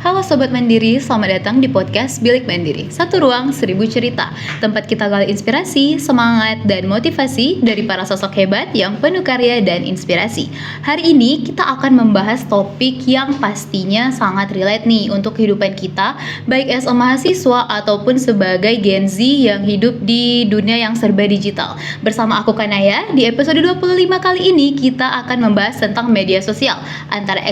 Halo Sobat Mandiri, selamat datang di podcast Bilik Mandiri. Satu ruang, seribu cerita. Tempat kita gali inspirasi, semangat, dan motivasi dari para sosok hebat yang penuh karya dan inspirasi. Hari ini kita akan membahas topik yang pastinya sangat relate nih untuk kehidupan kita, baik as a mahasiswa ataupun sebagai Gen Z yang hidup di dunia yang serba digital. Bersama aku Kanaya, di episode 25 kali ini kita akan membahas tentang media sosial, antara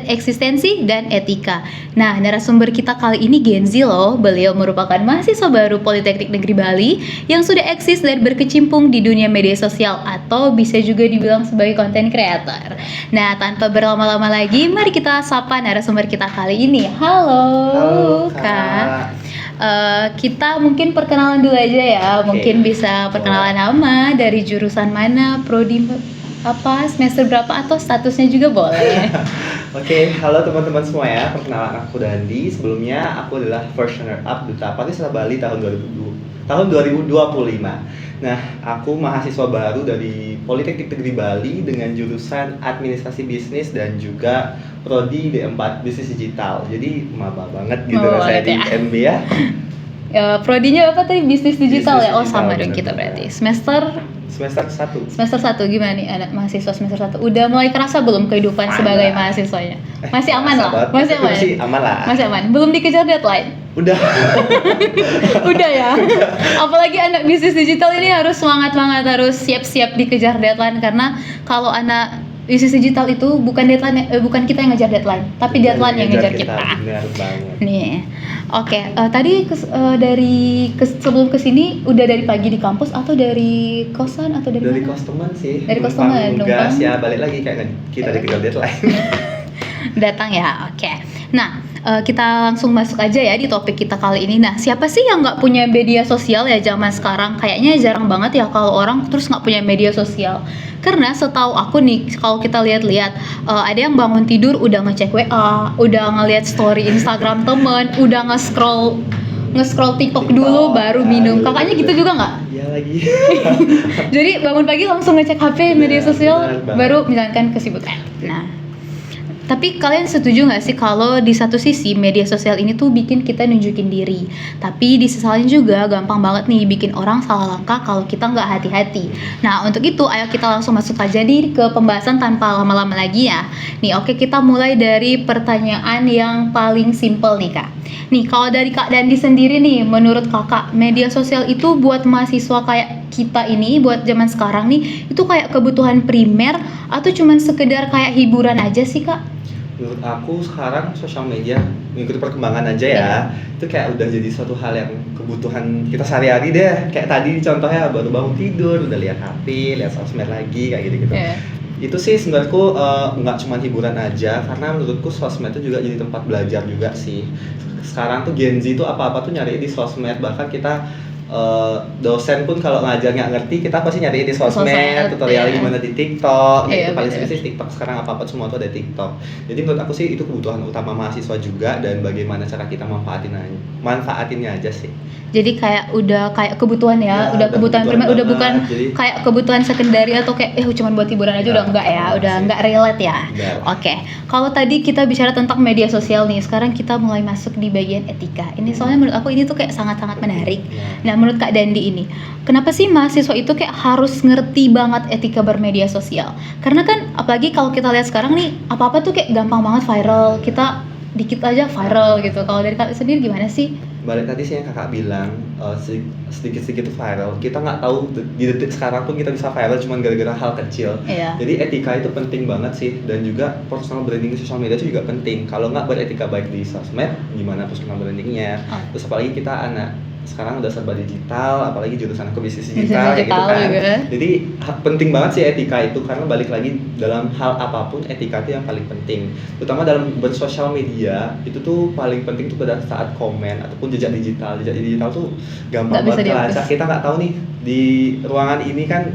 eksistensi dan etika. Nah, narasumber kita kali ini Gen Z loh. Beliau merupakan mahasiswa baru Politeknik Negeri Bali yang sudah eksis dan berkecimpung di dunia media sosial atau bisa juga dibilang sebagai content creator. Nah, tanpa berlama-lama lagi, mari kita sapa narasumber kita kali ini. Halo Kak. Kita mungkin perkenalan dulu aja ya. Mungkin bisa perkenalan nama, dari jurusan mana, prodi apa, semester berapa, atau statusnya juga boleh. Oke, halo teman-teman semua ya. Perkenalan aku Dandi. Sebelumnya aku adalah first runner up Duta Pariwisata Bali tahun 2025. Nah, aku mahasiswa baru dari Politeknik Negeri Bali dengan jurusan Administrasi Bisnis dan juga prodi D4 Bisnis Digital. Jadi maba banget gitu rasanya di MB ya. Prodinya apa tadi? Bisnis digital ya? Oh, sama dong kita bener. berarti. Semester 1 gimana nih anak mahasiswa semester 1? Udah mulai kerasa belum kehidupan sebagai mahasiswanya? Masih aman lah? Masih aman lah? Masih aman? Belum dikejar deadline? Udah. Udah ya? Apalagi anak bisnis digital ini harus semangat-semangat, harus siap-siap dikejar deadline. Karena kalau anak bisnis digital itu bukan kita yang ngejar deadline, tapi deadline yang ngejar kita. Benar banget. Nih, oke. Tadi sebelum kesini udah dari pagi di kampus atau dari kosan atau dari mana? Kos teman sih. Dari kos teman, numpang ya, balik lagi kayak kita dikejar deadline. Datang ya, oke. Nah, kita langsung masuk aja ya di topik kita kali ini. Nah, siapa sih yang nggak punya media sosial ya zaman sekarang? Kayaknya jarang banget ya kalau orang terus nggak punya media sosial. Karena setahu aku nih, kalau kita lihat-lihat, ada yang bangun tidur udah ngecek WA, udah ngeliat story Instagram temen, udah nge-scroll TikTok dulu baru minum. Kakaknya gitu juga nggak? Iya lagi. Jadi bangun pagi langsung ngecek HP, media sosial, baru misalkan kesibukan. Nah, tapi kalian setuju nggak sih kalau di satu sisi media sosial ini tuh bikin kita nunjukin diri, tapi di sisi lain juga gampang banget nih bikin orang salah langkah kalau kita nggak hati-hati. Nah, untuk itu ayo kita langsung masuk aja nih ke pembahasan tanpa lama-lama lagi ya. Nih, oke, kita mulai dari pertanyaan yang paling simple nih Kak. Nih, kalau dari Kak Dandi sendiri nih, menurut Kakak media sosial itu buat mahasiswa kayak kita ini, buat zaman sekarang nih, itu kayak kebutuhan primer atau cuman sekedar kayak hiburan aja sih Kak? Menurut aku sekarang sosial media mengikuti perkembangan aja ya. Itu kayak udah jadi suatu hal yang kebutuhan kita sehari-hari deh. Kayak tadi contohnya baru bangun tidur udah lihat HP, lihat sosmed lagi kayak gitu-gitu. Itu sih sebenarnya nggak cuma hiburan aja, karena menurutku sosmed itu juga jadi tempat belajar juga sih. Sekarang tuh Gen Z tuh apa-apa tuh nyari di sosmed, bahkan kita dosen pun kalau ngajar nggak ngerti kita pasti nyari di sosmed, tutorial gimana di TikTok, itu paling spesifik TikTok. Sekarang apa semua tuh ada TikTok. Jadi menurut aku sih itu kebutuhan utama mahasiswa juga, dan bagaimana cara kita manfaatinnya aja sih. Jadi kayak udah kayak kebutuhan ya udah kebutuhan primer, udah bukan kayak kebutuhan sekundari atau kayak cuma buat hiburan aja, udah enggak ya, udah enggak relate ya. Oke. Kalau tadi kita bicara tentang media sosial nih, sekarang kita mulai masuk di bagian etika. Ini soalnya menurut aku ini tuh kayak sangat-sangat menarik. Nah, menurut Kak Dandi ini, kenapa sih mahasiswa itu kayak harus ngerti banget etika bermedia sosial? Karena kan apalagi kalau kita lihat sekarang nih, apa-apa tuh kayak gampang banget viral. Kita dikit aja viral gitu. Kalau dari Kak sendiri gimana sih? Balik tadi sih yang kakak bilang, sedikit-sedikit viral. Kita nggak tahu di detik sekarang pun kita bisa viral cuma gara-gara hal kecil. Jadi etika itu penting banget sih, dan juga personal branding di sosial media itu juga penting. Kalau nggak beretika baik di sosmed, gimana personal brandingnya? Terus apalagi kita anak sekarang udah serba digital, apalagi jurusan aku bisnis digital kayak gitu kan. Juga. Jadi penting banget sih etika itu, karena balik lagi dalam hal apapun etika itu yang paling penting. Terutama dalam bersosial media, itu tuh paling penting tuh pada saat komen ataupun jejak digital. Jejak digital tuh gampang banget kelacak. Kita nggak tahu nih di ruangan ini kan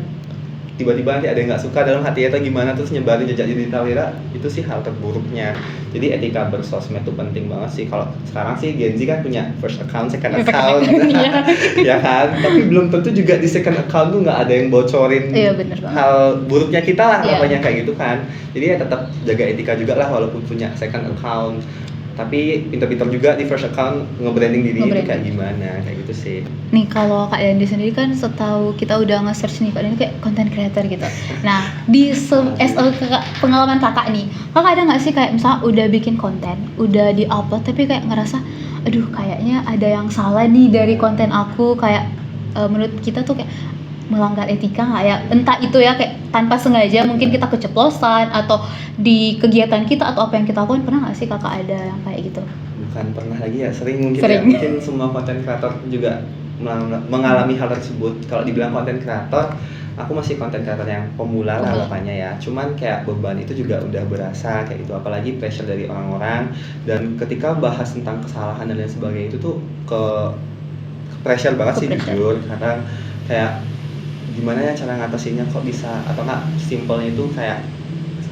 tiba-tiba nanti ada yang nggak suka dalam hati kita gimana, terus nyebarin jejak digital kita, itu sih hal terburuknya. Jadi etika bersosmed itu penting banget sih. Kalau sekarang sih Gen Z kan punya first account, second account, ya kan. Tapi belum tentu juga di second account tuh nggak ada yang bocorin hal buruknya kita lah, namanya kayak gitu kan. Jadi ya tetap jaga etika juga lah walaupun punya second account. tapi pintar-pintar juga di first account nge-branding diri itu kayak gimana, kayak gitu sih. Nih kalau Kak Dandi sendiri kan setahu kita udah nge-search nih Kak Dandi kayak content creator gitu. Nah di pengalaman kakak nih, kakak ada nggak sih kayak misalnya udah bikin konten, udah di-upload tapi kayak ngerasa aduh kayaknya ada yang salah nih dari konten aku, kayak menurut kita tuh kayak melanggar etika nggak ya, entah itu ya kayak tanpa sengaja mungkin kita keceplosan atau di kegiatan kita atau apa yang kita lakukan, pernah nggak sih kakak ada yang kayak gitu? Bukan pernah lagi ya, sering mungkin. Ya mungkin semua content creator juga mengalami hal tersebut. Kalau dibilang content creator, aku masih content creator yang pemula lah anggapannya ya, cuman kayak beban itu juga udah berasa kayak gitu, apalagi pressure dari orang-orang, dan ketika bahas tentang kesalahan dan lain sebagainya itu tuh ke pressure banget sih jujur, karena kayak gimana ya cara ngatasinnya, kok bisa atau nggak simpelnya itu kayak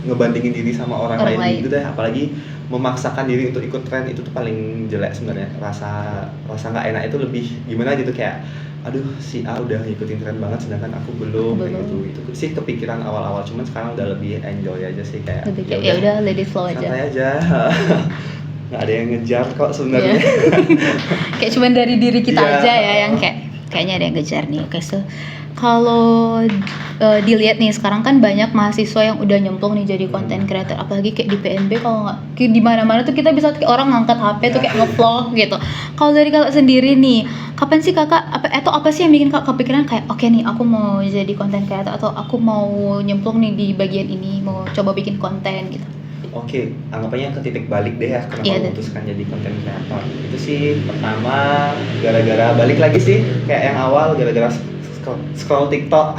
ngebandingin diri sama orang lain gitu deh, apalagi memaksakan diri untuk ikut tren itu tuh paling jelek sebenarnya. Rasa nggak enak itu lebih gimana gitu, kayak aduh si A udah ngikutin tren banget sedangkan aku belum. Kayak gitu. Itu sih kepikiran awal-awal, cuman sekarang udah lebih enjoy aja sih, kayak ya udah let it flow aja. Santai aja. Nggak ada yang ngejar kok sebenarnya. Kayak cuman dari diri kita aja ya yang kayaknya ada yang ngejar nih. Oke, so kalau dilihat nih sekarang kan banyak mahasiswa yang udah nyemplung nih jadi content creator, apalagi kayak di PNB, kalau nggak di mana-mana tuh kita bisa kayak orang ngangkat HP tuh kayak nge-vlog gitu. Kalau dari kakak sendiri nih, kapan sih kakak apa sih yang bikin kakak kepikiran kayak oke nih aku mau jadi content creator atau aku mau nyemplung nih di bagian ini, mau coba bikin konten gitu? Oke, anggapannya ke titik balik deh ya, kenapa memutuskan jadi content creator. Itu sih pertama gara-gara balik lagi sih, kayak yang awal gara-gara scroll TikTok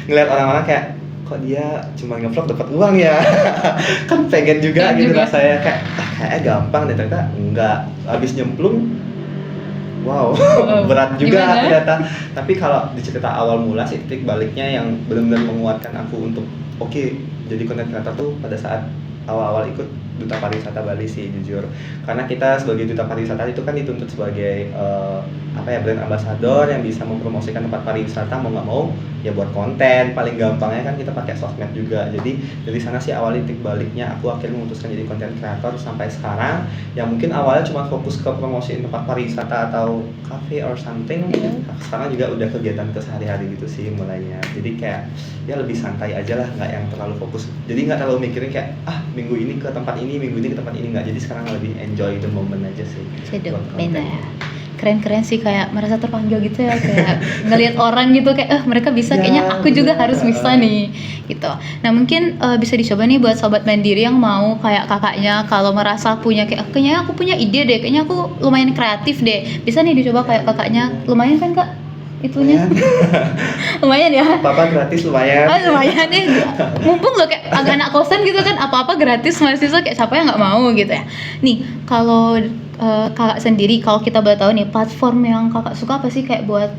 ngeliat orang-orang kayak kok dia cuma nge-vlog dapat uang ya. Kan pengen juga gitu rasanya, kayak gampang deh, ternyata enggak. Habis nyemplung wow, berat juga ternyata. Tapi kalau di cerita awal mula sih, titik baliknya yang benar-benar menguatkan aku untuk jadi content creator tuh pada saat awal-awal ikut Duta Pariwisata Bali sih jujur. Karena kita sebagai Duta Pariwisata itu kan dituntut sebagai brand ambassador yang bisa mempromosikan tempat pariwisata, mau nggak mau ya buat konten. Paling gampangnya kan kita pakai sosmed juga. Jadi dari sana sih awal titik baliknya aku akhirnya memutuskan jadi content creator sampai sekarang. Yang mungkin awalnya cuma fokus ke promosiin tempat pariwisata atau cafe or something. Sekarang juga udah kegiatan kesehari-hari gitu sih mulainya. Jadi kayak ya lebih santai aja lah, nggak yang terlalu fokus. Jadi nggak terlalu mikirin kayak minggu ini ke tempat ini, minggu ini ke tempat ini, nggak. Jadi sekarang lebih enjoy the moment aja sih. Beda ya. Keren-keren sih, kayak merasa terpanggil gitu ya, kayak ngelihat orang gitu kayak mereka bisa, kayaknya aku juga harus bisa nih gitu. Nah mungkin bisa dicoba nih buat sobat mandiri yang mau kayak kakaknya, kalau merasa punya kayaknya aku punya ide deh, kayaknya aku lumayan kreatif deh, bisa nih dicoba kayak kakaknya. Lumayan kan kak itunya? Lumayan ya, apa gratis lumayan. Lumayan deh, mumpung loh kayak anak kosan gitu kan, apa-apa gratis, mahasiswa kayak siapa yang nggak mau gitu ya. Nih kalau kakak sendiri, kalau kita boleh tahu nih, platform yang kakak suka apa sih kayak buat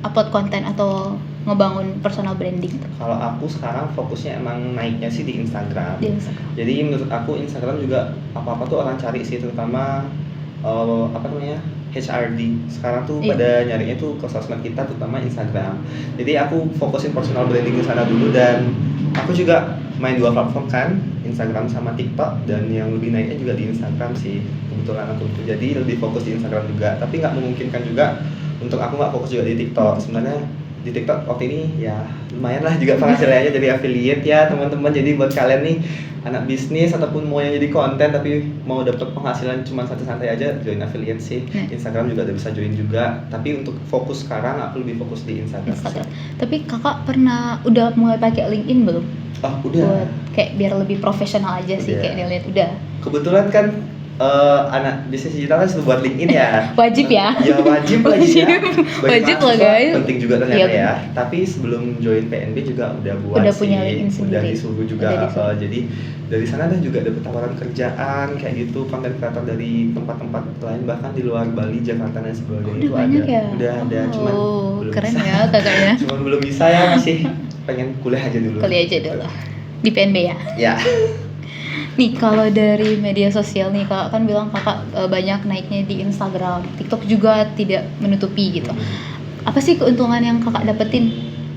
upload konten atau ngebangun personal branding gitu? Kalau aku sekarang fokusnya emang naiknya sih di Instagram. Jadi menurut aku Instagram juga apa-apa tuh orang cari sih, terutama HRD sekarang tuh pada nyarinya tuh ke sosmed kita, terutama Instagram. Jadi aku fokusin personal branding di sana dulu, dan aku juga main 2 platform kan, Instagram sama TikTok, dan yang lebih naiknya juga di Instagram sih kebetulan aku tuh. Jadi lebih fokus di Instagram juga, tapi nggak memungkinkan juga untuk aku nggak fokus juga di TikTok. Sebenarnya di TikTok waktu ini ya lumayan lah juga penghasilannya jadi affiliate ya teman-teman. Jadi buat kalian nih anak bisnis ataupun mau yang jadi konten tapi mau dapat penghasilan cuma santai-santai aja, join affiliate sih. Instagram juga udah bisa join juga, tapi untuk fokus sekarang aku lebih fokus di Instagram. Tapi kakak udah mulai pakai LinkedIn belum? Udah. Buat kayak biar lebih profesional aja sih, kayak dilihat udah. Kebetulan kan anak bisnis digital kan sudah buat LinkedIn ya. Wajib ya. Ya wajib lah ya. Wajib lah guys. Penting juga ternyata ya. Tapi sebelum join PNB juga udah buat udah punya LinkedIn sendiri. Udah disuruh juga. Jadi dari sana dah juga dapat tawaran kerjaan kayak gitu, konten kreator dari tempat-tempat lain, bahkan di luar Bali, Jakarta dan sebagainya. Udah banyak ada. Ya? Udah ada, cuman belum keren bisa. Ya kakaknya. Cuman belum bisa ya, masih pengen kuliah aja dulu. Di PNB ya. Ya. Nih kalau dari media sosial nih, kakak kan bilang kakak banyak naiknya di Instagram, TikTok juga tidak menutupi gitu. Apa sih keuntungan yang kakak dapetin?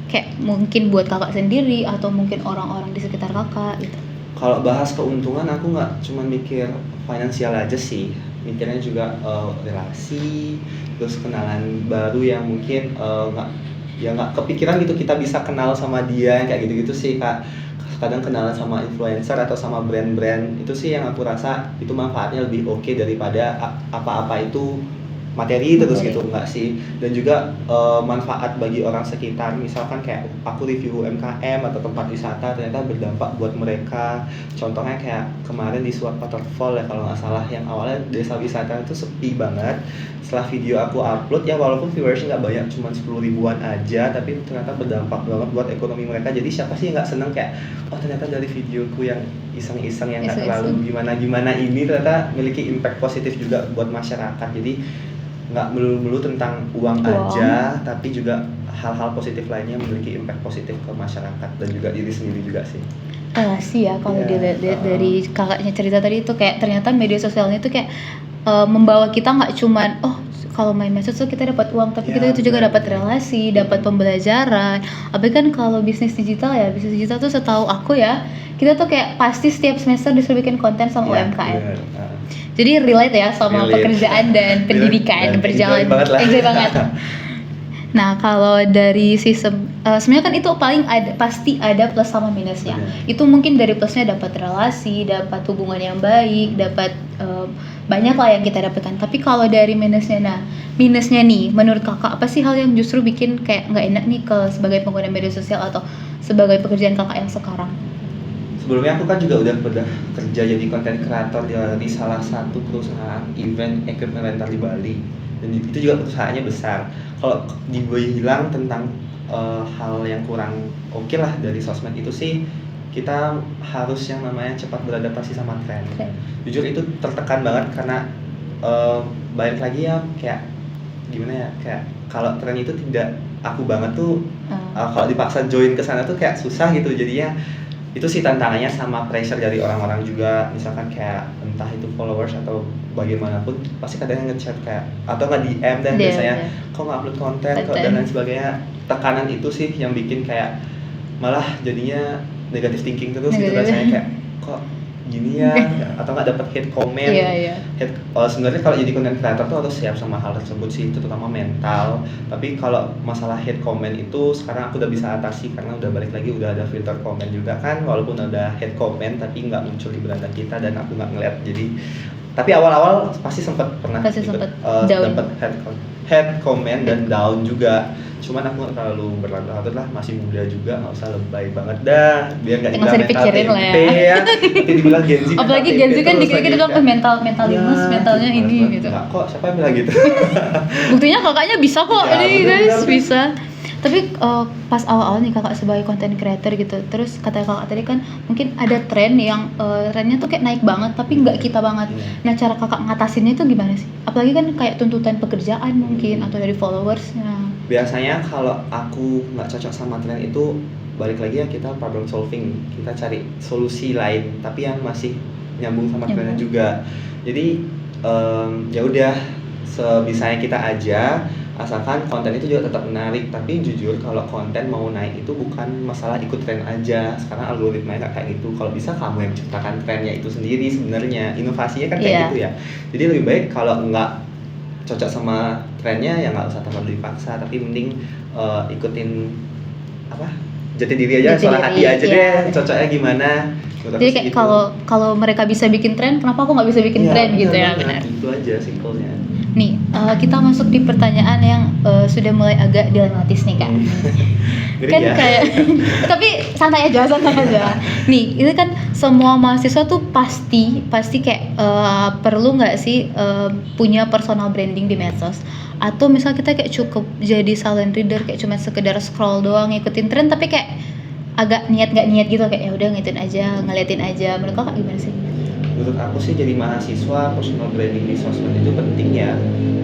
Kayak mungkin buat kakak sendiri atau mungkin orang-orang di sekitar kakak gitu. Kalau bahas keuntungan aku nggak cuma mikir finansial aja sih, mikirnya juga relasi, terus kenalan baru yang mungkin nggak kepikiran gitu kita bisa kenal sama dia kayak gitu-gitu sih Kak. Kadang kenalan sama influencer atau sama brand-brand itu sih yang aku rasa itu manfaatnya lebih oke daripada apa-apa itu materi terus gitu, enggak sih. Dan juga manfaat bagi orang sekitar, misalkan kayak aku review UMKM atau tempat wisata ternyata berdampak buat mereka. Contohnya kayak kemarin di Suat Waterfall ya kalau nggak salah, yang awalnya desa wisata itu sepi banget. Setelah video aku upload ya, walaupun viewersnya nggak banyak, cuma 10 ribuan aja, tapi ternyata berdampak banget buat ekonomi mereka. Jadi siapa sih yang nggak seneng kayak, oh ternyata dari videoku yang iseng-iseng yang nggak terlalu gimana-gimana ini ternyata memiliki impact positif juga buat masyarakat. Jadi nggak melulu tentang uang aja, tapi juga hal-hal positif lainnya memiliki impact positif ke masyarakat dan juga diri sendiri juga sih. Relasi ya kalau dilihat dari kakaknya cerita tadi itu kayak ternyata media sosialnya itu kayak membawa kita nggak cuman kalau main medsos tuh kita dapat uang, tapi kita itu juga dapat relasi, dapat pembelajaran. Apalagi kan kalau bisnis digital tuh setahu aku ya, kita tuh kayak pasti setiap semester disuruh bikin konten sama UMKM. Jadi relate ya sama pekerjaan dan pendidikan, berjalan enjoy banget. Nah kalau dari sistem sebenarnya kan itu paling pasti ada plus sama minusnya. Itu mungkin dari plusnya dapat relasi, dapat hubungan yang baik, dapat banyak lah yang kita dapatkan. Tapi kalau dari minusnya nih, menurut kakak apa sih hal yang justru bikin kayak nggak enak nih sebagai pengguna media sosial atau sebagai pekerjaan kakak yang sekarang? Sebelumnya aku kan juga udah pernah kerja jadi content creator di salah satu perusahaan event equipment rental di Bali, dan itu juga perusahaannya besar. Kalau dibilang tentang hal yang kurang oke lah dari sosmed itu sih, kita harus yang namanya cepat beradaptasi sama tren. Jujur itu tertekan banget karena balik lagi ya kayak gimana ya, kayak kalau tren itu tidak aku banget tuh, kalau dipaksa join ke sana tuh kayak susah gitu. Jadinya itu sih tantangannya, sama pressure dari orang-orang juga, misalkan kayak entah itu followers atau bagaimanapun pasti kadang ngechat kayak atau nggak DM dan biasanya kok nggak upload konten dan lain sebagainya. Tekanan itu sih yang bikin kayak malah jadinya negative thinking terus gitu rasanya, kayak kok gini ya, atau nggak dapat hate comment. Sebenarnya kalau jadi content creator tuh harus siap sama hal tersebut sih, terutama mental. Tapi kalau masalah hate comment itu sekarang aku udah bisa atasi karena udah balik lagi, udah ada filter comment juga kan, walaupun ada hate comment tapi nggak muncul di beranda kita dan aku nggak ngeliat. Jadi tapi awal-awal pasti pernah dapat hate comment dan down juga. Cuman aku nggak terlalu berlarut-larut lah, masih muda juga, nggak usah lebay banget dah, biar nggak dibilang mental tempe ya. Nanti dibilang Gen Z. Apalagi Gen Z kan dikira-kira bilang mentalitas, mentalnya ini gitu. Enggak kok, siapa yang bilang gitu? Buktinya kakaknya bisa kok, ini guys bisa. Tapi pas awal-awal nih kakak sebagai content creator gitu, terus kata kakak tadi kan mungkin ada tren yang trennya tuh kayak naik banget tapi nggak kita banget. Nah cara kakak ngatasinnya itu gimana sih? Apalagi kan kayak tuntutan pekerjaan mungkin atau dari followersnya. Biasanya kalau aku nggak cocok sama tren itu, balik lagi ya, kita problem solving, kita cari solusi lain tapi yang masih nyambung sama trennya juga. Jadi ya udah sebisanya kita aja, asalkan konten itu juga tetap menarik. Tapi jujur kalau konten mau naik itu bukan masalah ikut tren aja, sekarang algoritmanya kayak gitu. Kalau bisa kamu yang ciptakan trennya itu sendiri, sebenarnya inovasinya kan kayak gitu ya. Jadi lebih baik kalau nggak cocok sama trennya ya nggak usah terlalu dipaksa, tapi mending ikutin jati diri aja, suara hati aja deh, cocoknya gimana. Jadi kayak kalau mereka bisa bikin tren, kenapa aku nggak bisa bikin tren gitu ya, benar. Itu aja simpelnya. Nih, kita masuk di pertanyaan yang sudah mulai agak dilematis nih Kak. Kan kayak tapi santai aja. Nih, itu kan semua mahasiswa tuh pasti kayak perlu nggak sih punya personal branding di medsos? Atau misal kita kayak cukup jadi silent reader, kayak cuma sekedar scroll doang ngikutin tren, tapi kayak agak nggak niat gitu, kayak ya udah ngeliatin aja. Menurut kakak gimana sih? Menurut aku sih jadi mahasiswa personal branding di sosmed itu penting ya,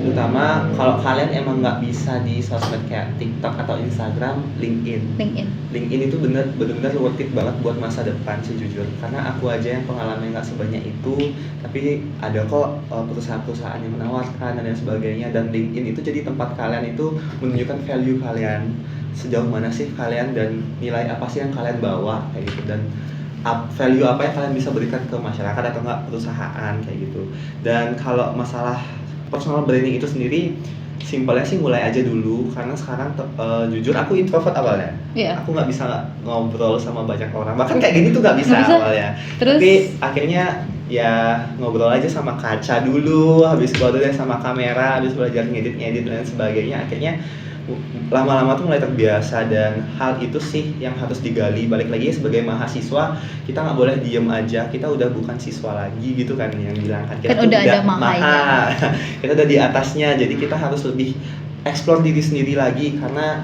terutama kalau kalian emang nggak bisa di sosmed kayak TikTok atau Instagram, LinkedIn itu benar-benar worth it banget buat masa depan sih jujur. Karena aku aja yang pengalaman nggak sebanyak itu, tapi ada kok perusahaan-perusahaan yang menawarkan dan sebagainya. Dan LinkedIn itu jadi tempat kalian itu menunjukkan value kalian, sejauh mana sih kalian dan nilai apa sih yang kalian bawa kayak gitu. Dan value apa yang kalian bisa berikan ke masyarakat atau enggak perusahaan kayak gitu. Dan kalau masalah personal branding itu sendiri, simpelnya sih mulai aja dulu, karena sekarang jujur aku introvert awalnya. Aku nggak bisa ngobrol sama banyak orang, bahkan kayak gini tuh nggak bisa awalnya. Terus? Tapi akhirnya ya ngobrol aja sama kaca dulu, habis baru deh sama kamera, habis belajar ngedit dan sebagainya. Akhirnya lama-lama tuh mulai terbiasa, dan hal itu sih yang harus digali. Balik lagi sebagai mahasiswa, kita nggak boleh diem aja, kita udah bukan siswa lagi gitu kan, yang bilang kan kita udah ada maha. Kita udah di atasnya, jadi kita harus lebih explore diri sendiri lagi, karena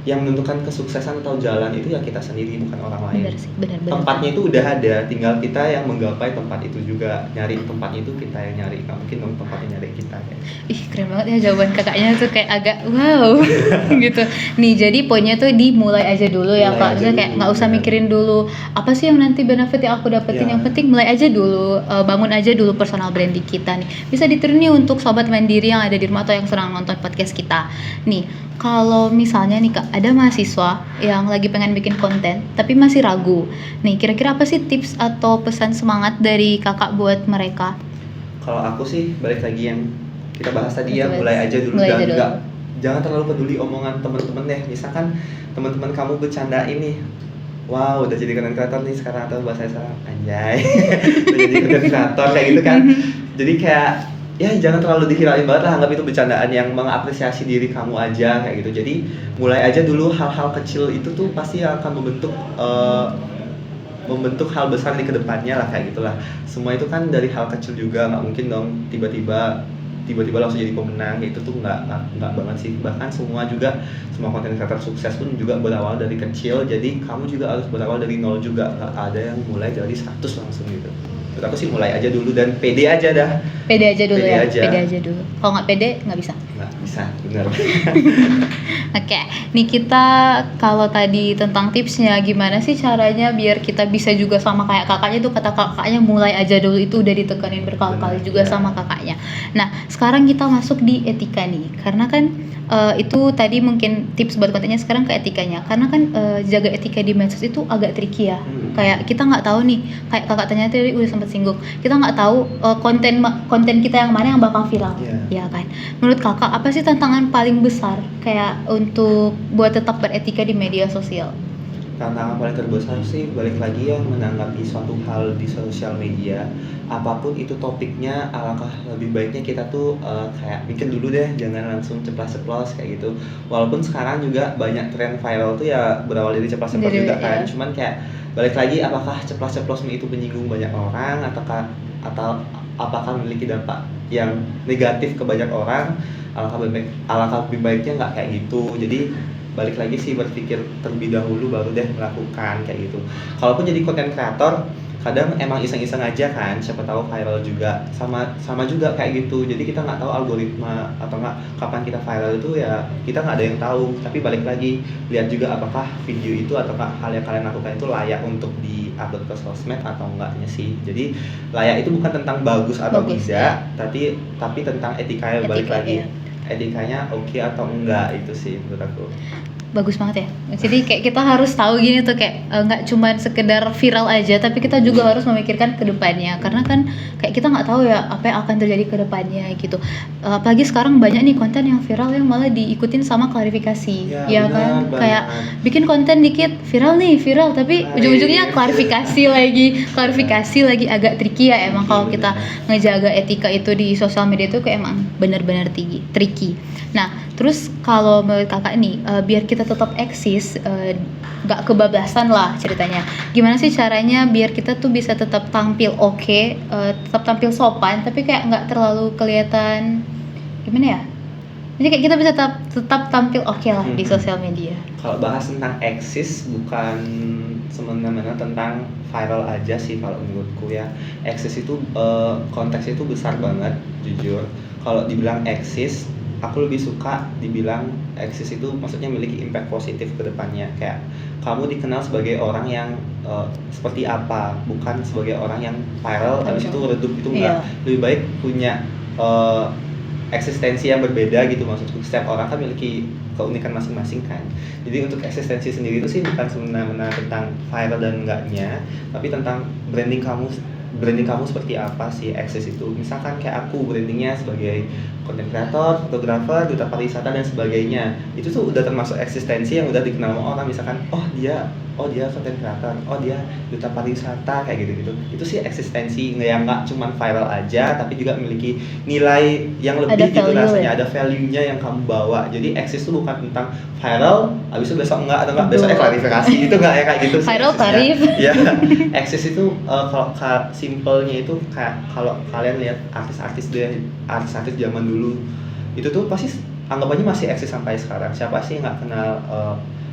yang menentukan kesuksesan atau jalan itu ya kita sendiri, bukan orang lain. Benar sih, benar. Tempatnya itu udah ada, tinggal kita yang menggapai tempat itu juga. Nyari tempatnya itu kita yang nyari, nggak mungkin dong tempatnya nyari kita ya. Ih, keren banget ya jawaban kakaknya tuh, kayak agak wow gitu. Nih, jadi poinnya tuh dimulai aja dulu ya Kak. Maksudnya kayak nggak usah mikirin dulu apa sih yang nanti benefit yang aku dapetin. Yang penting mulai aja dulu, bangun aja dulu personal branding kita nih. Bisa ditiru nih untuk sobat mandiri yang ada di rumah atau yang sedang nonton podcast kita. Nih, kalau misalnya nih Kak, ada mahasiswa yang lagi pengen bikin konten tapi masih ragu. Nih, kira-kira apa sih tips atau pesan semangat dari Kakak buat mereka? Kalau aku sih balik lagi yang kita bahas tadi ya, mulai aja dulu, dan jangan terlalu peduli omongan teman-teman deh. Misalkan teman-teman kamu bercanda ini, wow udah jadi content creator nih sekarang, atau bahasa sekarang anjay udah jadi content creator kayak gitu kan. Jadi kayak ya jangan terlalu dihirauin banget lah, anggap itu bercandaan yang mengapresiasi diri kamu aja kayak gitu. Jadi mulai aja dulu, hal-hal kecil itu tuh pasti akan membentuk hal besar di kedepannya lah kayak gitulah. Semua itu kan dari hal kecil juga, nggak mungkin dong tiba-tiba langsung jadi pemenang. Itu tuh nggak banget sih. Bahkan semua content creator sukses pun juga berawal dari kecil, jadi kamu juga harus berawal dari nol juga. Nggak ada yang mulai dari 100 langsung gitu. Menurut aku sih mulai aja dulu dan pede aja dah. Pede aja dulu. Pede aja dulu. Kalau nggak pede nggak bisa. Nggak bisa, benar. Oke, nih kita kalau tadi tentang tipsnya, gimana sih caranya biar kita bisa juga sama kayak kakaknya tuh, kata kakaknya mulai aja dulu, itu udah ditekanin berkali-kali juga sama kakaknya. Nah, sekarang kita masuk di etika nih, karena kan itu tadi mungkin tips buat kontennya, sekarang ke etikanya, karena kan jaga etika di medsos itu agak tricky ya. Kayak kita nggak tahu nih, kayak kakak tanya tadi udah sempat singgung, kita nggak tahu konten kita yang mana yang bakal viral, ya kan? Menurut kakak apa sih tantangan paling besar kayak untuk buat tetap beretika di media sosial? Tantangan paling terbesar sih balik lagi yang menanggapi suatu hal di sosial media, apapun itu topiknya, alangkah lebih baiknya kita tuh kayak mikir dulu deh, jangan langsung ceplas-ceplos kayak gitu. Walaupun sekarang juga banyak tren viral tuh ya berawal dari ceplas-ceplos juga kan, cuman kayak balik lagi, apakah ceplas-ceplosmu itu menyinggung banyak orang atau apakah memiliki dampak yang negatif ke banyak orang. Alangkah lebih baiknya nggak kayak gitu. Jadi balik lagi sih, berpikir terlebih dahulu baru deh melakukan kayak gitu. Kalaupun jadi content creator, kadang emang iseng-iseng aja kan, siapa tahu viral juga, sama juga kayak gitu. Jadi kita nggak tahu algoritma atau nggak kapan kita viral itu, ya kita nggak ada yang tahu. Tapi balik lagi, lihat juga apakah video itu atau hal yang kalian lakukan itu layak untuk di-upload ke sosmed atau enggaknya sih. Jadi layak itu bukan tentang bagus atau tidak, tapi tentang etika. Balik lagi, etikanya oke atau enggak, itu sih menurut aku. Bagus banget ya. Jadi kayak kita harus tahu gini tuh, kayak nggak cuma sekedar viral aja, tapi kita juga harus memikirkan ke depannya, karena kan kayak kita nggak tahu ya apa yang akan terjadi ke depannya gitu. Apalagi sekarang banyak nih konten yang viral yang malah diikutin sama klarifikasi, ya kan? Kayak bikin konten dikit viral, tapi ujung-ujungnya klarifikasi lagi, agak tricky ya emang kalau kita ngejaga etika itu di sosial media itu kayak emang benar-benar tricky. Nah, terus kalau menurut kakak nih, biar kita tetap eksis, gak kebablasan lah ceritanya, gimana sih caranya biar kita tuh bisa tetap tampil oke, tetap tampil sopan, tapi kayak gak terlalu kelihatan gimana ya, jadi kayak kita bisa tetap tampil oke lah di sosial media. Kalau bahas tentang eksis, bukan semena-mena tentang viral aja sih kalau menurutku ya. Eksis itu konteksnya itu besar banget, jujur. Kalau dibilang eksis, aku lebih suka dibilang eksis itu maksudnya memiliki impact positif ke depannya. Kayak kamu dikenal sebagai orang yang seperti apa, bukan sebagai orang yang viral habis itu redup, itu enggak. Lebih baik punya eksistensi yang berbeda gitu, maksudku setiap orang kan memiliki keunikan masing-masing kan. Jadi untuk eksistensi sendiri itu sih bukan semena-mena tentang viral dan enggaknya, tapi tentang branding kamu seperti apa sih eksis itu. Misalkan kayak aku brandingnya sebagai content creator, fotografer, duta pariwisata dan sebagainya, itu tuh udah termasuk eksistensi yang udah dikenal sama orang. Misalkan oh dia content creator, oh dia duta pariwisata, kayak gitu-gitu. Itu sih eksistensi yang nggak cuman viral aja, tapi juga memiliki nilai yang lebih gitu rasanya, ada value-nya yang kamu bawa. Jadi eksis itu bukan tentang viral, habis itu besok enggak, atau enggak besoknya klarifikasi, itu enggak ya kayak gitu sih. Viral tarif. Ya, eksis itu kalau simpelnya itu kayak kalau kalian lihat artis-artis zaman dulu, itu tuh pasti anggapannya masih eksis sampai sekarang. Siapa sih nggak kenal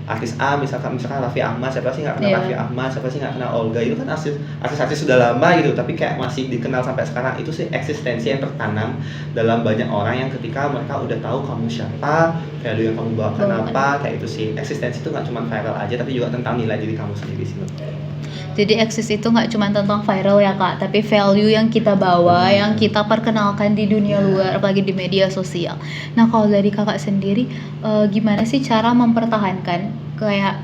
artis A, misalkan Raffi Ahmad, siapa sih nggak kenal Raffi Ahmad, siapa sih nggak kenal Olga. Itu kan artis sudah lama gitu, tapi kayak masih dikenal sampai sekarang. Itu sih eksistensi yang tertanam dalam banyak orang yang ketika mereka udah tahu kamu siapa, value yang kamu bawakan apa, kayak itu sih. Eksistensi itu nggak cuma viral aja, tapi juga tentang nilai diri kamu sendiri sih. Jadi eksis itu nggak cuma tentang viral ya Kak, tapi value yang kita bawa, yang kita perkenalkan di dunia luar, apalagi di media sosial. Nah kalau dari Kakak sendiri, gimana sih cara mempertahankan kayak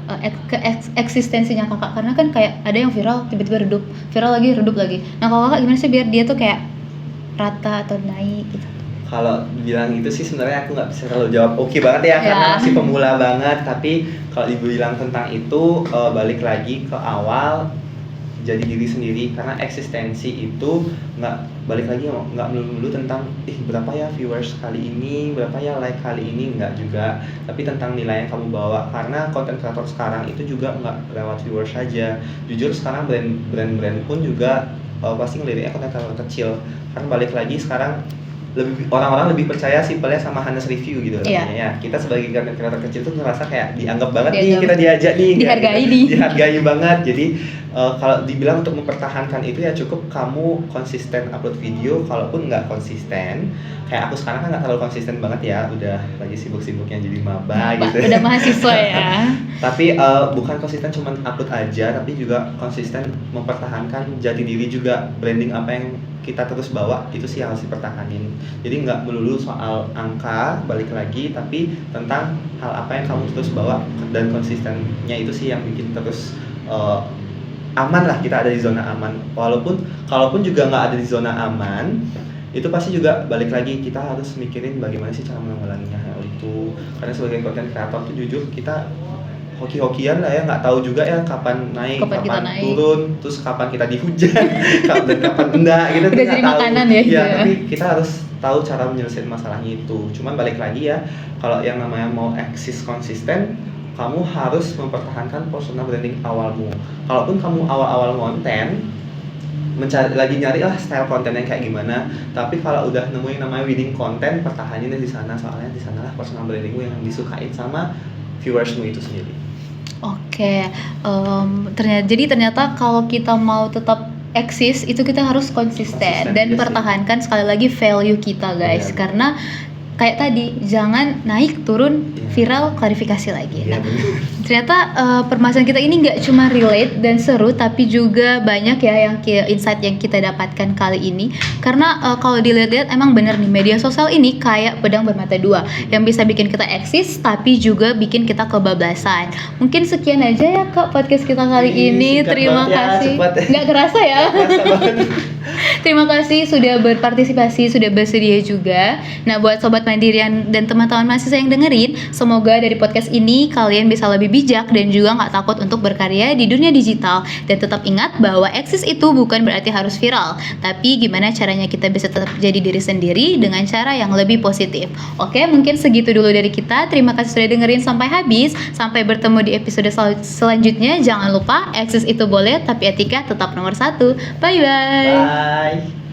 eksistensinya Kakak? Karena kan kayak ada yang viral tiba-tiba redup, viral lagi redup lagi. Nah kalau Kakak gimana sih biar dia tuh kayak rata atau naik gitu? Kalau bilang itu sih sebenarnya aku nggak bisa terlalu jawab oke banget ya, karena masih pemula banget. Tapi kalau dibilang tentang itu, balik lagi ke awal, jadi diri sendiri. Karena eksistensi itu nggak melulu tentang berapa ya viewers kali ini, berapa ya like kali ini, nggak juga. Tapi tentang nilai yang kamu bawa. Karena content creator sekarang itu juga nggak lewat viewers saja. Jujur sekarang brand pun juga pasti ngeliriknya content creator kecil. Karena balik lagi sekarang orang-orang lebih percaya simpelnya sama Hanes review gitu ya. Kita sebagai content creator kecil tuh ngerasa kayak dianggap banget nih, kita diajak nih, dihargai banget. Jadi kalau dibilang untuk mempertahankan itu ya cukup kamu konsisten upload video. Kalaupun nggak konsisten, kayak aku sekarang kan nggak terlalu konsisten banget ya, udah lagi sibuk-sibuknya jadi maba gitu. Udah mahasiswa ya. Tapi bukan konsisten cuma upload aja, tapi juga konsisten mempertahankan jati diri juga, branding apa yang kita terus bawa itu sih yang harus dipertahanin. Jadi nggak melulu soal angka, balik lagi, tapi tentang hal apa yang kamu terus bawa dan konsistennya itu sih yang bikin terus aman lah, kita ada di zona aman. Kalaupun juga nggak ada di zona aman, itu pasti juga balik lagi kita harus mikirin bagaimana sih cara menanggulanginya hal itu. Karena sebagai content creator tuh jujur kita hoki-hokian lah ya, nggak tahu juga ya kapan naik, kapan turun, terus kapan kita dihujat, dan kapan enggak gitu. Udah jadi makanan ya. Tapi kita harus tahu cara menyelesaikan masalahnya itu. Cuman balik lagi ya, kalau yang namanya mau eksis konsisten, kamu harus mempertahankan personal branding awalmu. Kalaupun kamu awal-awal konten, nyari lah style konten yang kayak gimana. Tapi kalau udah nemuin namanya winning konten, pertahanin di sana, soalnya di sanalah personal brandingmu yang disukain sama viewersmu itu sendiri. Oke, ternyata kalau kita mau tetap eksis itu kita harus konsisten dan pertahankan sekali lagi value kita guys. Karena kayak tadi, jangan naik turun viral klarifikasi lagi. Nah, ternyata permasalahan kita ini nggak cuma relate dan seru, tapi juga banyak ya yang insight yang kita dapatkan kali ini. Karena kalau dilihat-lihat emang bener nih, media sosial ini kayak pedang bermata dua, yang bisa bikin kita eksis tapi juga bikin kita kebablasan. Mungkin sekian aja ya Kak podcast kita kali ini. Terima kasih. Nggak kerasa ya? Terima kasih sudah berpartisipasi, sudah bersedia juga. Nah, buat Sobat Mandirian dan teman-teman mahasiswa yang dengerin, semoga dari podcast ini kalian bisa lebih bijak dan juga nggak takut untuk berkarya di dunia digital. Dan tetap ingat bahwa eksis itu bukan berarti harus viral, tapi gimana caranya kita bisa tetap jadi diri sendiri dengan cara yang lebih positif. Oke, mungkin segitu dulu dari kita. Terima kasih sudah dengerin sampai habis. Sampai bertemu di episode selanjutnya. Jangan lupa, eksis itu boleh, tapi etika tetap nomor 1. Bye-bye. Bye.